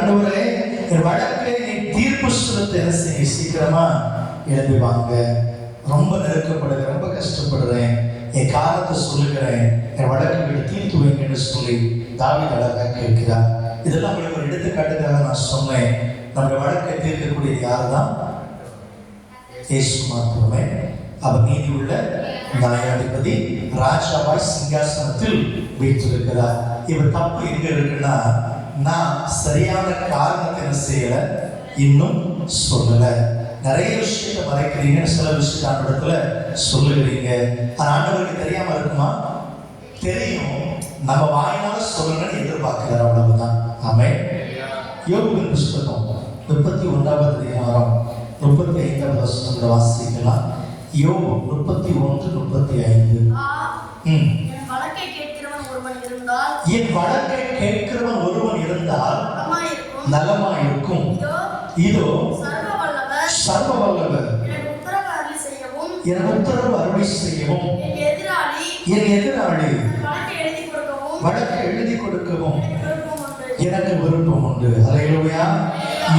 ஆண்டவரே என் வழக்கை நீ தீர்ப்பு சொல்ல என்ன செய்ய, சீக்கிரமா எழுதி வாங்க, ரொம்ப நெருக்கப்படுகிறேன், ரொம்ப கஷ்டப்படுறேன், என் காரணத்தை சொல்லுகிறேன், என் வழக்குகளை தீர்த்து வைங்கன்னு சொல்லி தாவீது அழகாக கேட்கிறார். இதெல்லாம் உங்களுக்கு ஒரு எடுத்துக்காட்டுக்காக நான் சொன்னேன். நம்முடைய வழக்கை தீர்க்கக்கூடியது யார் தான்? இயேசு மாத்திரமே. அவர் நீதி உள்ள நியாயாதிபதி, ராஜாவாய் சிங்காசனத்தில் வீற்றிருக்கிறார். இவர் தப்பு எங்க இருக்குன்னா, நான் சரியான காரணத்தை என்ன செய்யல, இன்னும் சொல்லல. நிறைய விஷயத்தை மறைக்கிறீங்க, சில விஷயத்தை ஆண்டவரிடத்துல சொல்லுகிறீங்க. ஆண்டவருக்கு தெரியாம இருக்குமா? தெரியும். நம்ம வாயினால சொல்லணும்னு எதிர்பார்க்கிறார், அவ்வளவுதான். ஆமென். யோபுவின் புஸ்தகம் 31வது அதிகாரம் 35வது வசனத்தை வாசிக்கலாம். யோபு 31:35. என் வழக்கை கேட்கிறவன் ஒருவன் இருந்தால் நலமாயிருக்கும். இதோ சர்வ வல்லவர் எனக்கு உத்தரவு அருளி செய்யவும், என் எதிராளி வழக்கை எழுதி கொடுக்கவும் எனக்கு விருப்பம் உண்டு. அல்லேலூயா.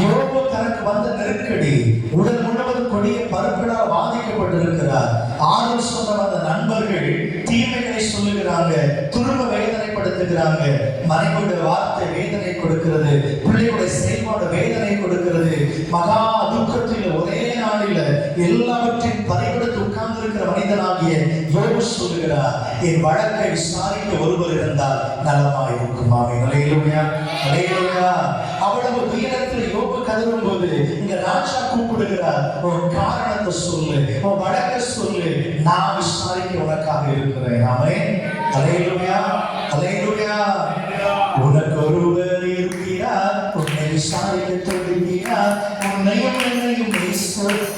யோபு தனக்கு வந்த நெருக்கடி, உடல் முழுவதும் கொடிய பருக்களால் பாதிக்கப்பட்டிருக்கிறார். ஆறுதல் சொன்ன வந்த நண்பர்கள் தீமைகளை சொல்லுகிறாங்க, துருவ வேதனைப்படுத்துகிறாங்க. மனைவியுடைய வார்த்தை வேதனை கொடுக்கிறது, பிள்ளைகளுடைய செயல்பாடு வேதனை கொடுக்கிறது. மகா துக்கத்தில் ஒரே நாளில் எல்லாவற்றையும் பறிகொடுத்து உட்கார்ந்து இருக்கிற மனிதனாகிய யோபு சொல்லுகிறார், என் வழக்கை விசாரிக்க ஒருவர் இருந்தால் நலமாயிருக்கும். ஆமென். அல்லேலூயா, அல்லேலூயா. அவ்வளவு துயரத்தில் யோபு கதறும் போது இங்க ராஜா கூப்பிடுகிறார், உன் காரணத்தை சொல்லு, உன் வழக்கை சொல்லு, நான் விசாரிக்க உனக்காக இருக்கிறேன். ஆமென். அல்லேலூயா, அல்லேலூயா. உனக்கு ஒருவர் இருக்கிறார், உன்னை விசாரிக்க சொல்லுகிறார், உன்னையும் என்னையும்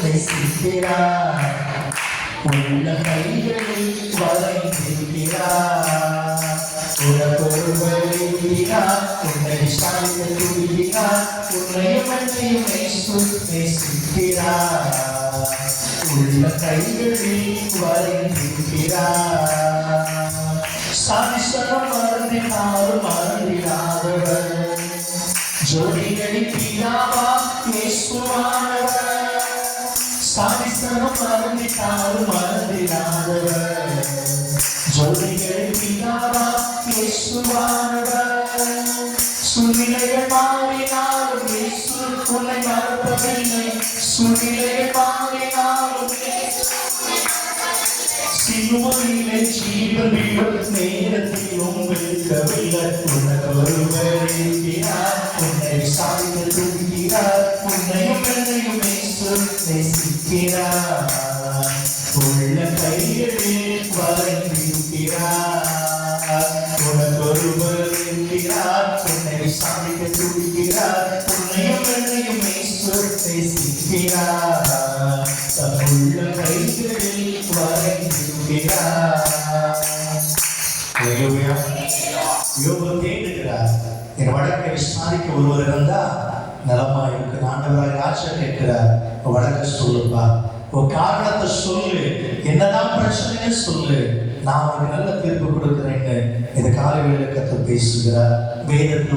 நேசிக்கிறார், உள்ள கைகளில் வரைந்திருக்கிறார். உனக்கு ஒருவர் இருக்கிறார், உன்னை விசாரிக்க சொல்லுகிறார், உன்னையும் என்னையும் நேசிக்கிறார், உள்ள கைகளில் வரைந்திருக்கிறார். சாதிசனம் மறந்தினாலும் மறந்திடாதவர், ஜோடிகளின் பிதாவா இயேசுவானவர். சாதிசனம் மறந்தினாலும் மறந்திடாதவர், ஜோடிகளின் பிதாவா இயேசுவானவர். சூழ்நிலைகள் மாறினாலும் இயேசு உன்னை மறப்பதில்லை, சூழ்நிலைகள் மாறினாலும் சிலுவையிலே ஜீவனிலும் நேரத்திலும் வெல்கவில்லை. உனக்கு ஒருவர் இருக்கிறார், உன்னை விசாரிக்க துடிக்கிறார், உன்னையும் என்னையும் நேசிக்கிறார், உள்ள கைகளில் வரைந்திருக்கிறார். உனக்கு ஒருவர் இருக்கிறார், உன்னை விசாரிக்க துடிக்கிறார், உன்னையும் என்னையும் நேசிக்கிறார், உள்ள கைகளில் வரைந்திருக்கிறார். யோபு கேட்கிறார், என் வழக்கை விசாரிக்க ஒருவர் இருந்தா நலமா இருக்கு. ஆண்டவராக ராஜா கேட்கிறார், வழக்க சொல்லுப்பா, உன் காரணத்தை சொல்லு, என்னதான் பிரச்சனைன்னு சொல்லு, நான் உனக்கு நல்ல தீர்ப்பு கொடுக்கிறேன்னு இந்த காலை வேளையில கர்த்தர் பேசுகிறார். வேதத்தில்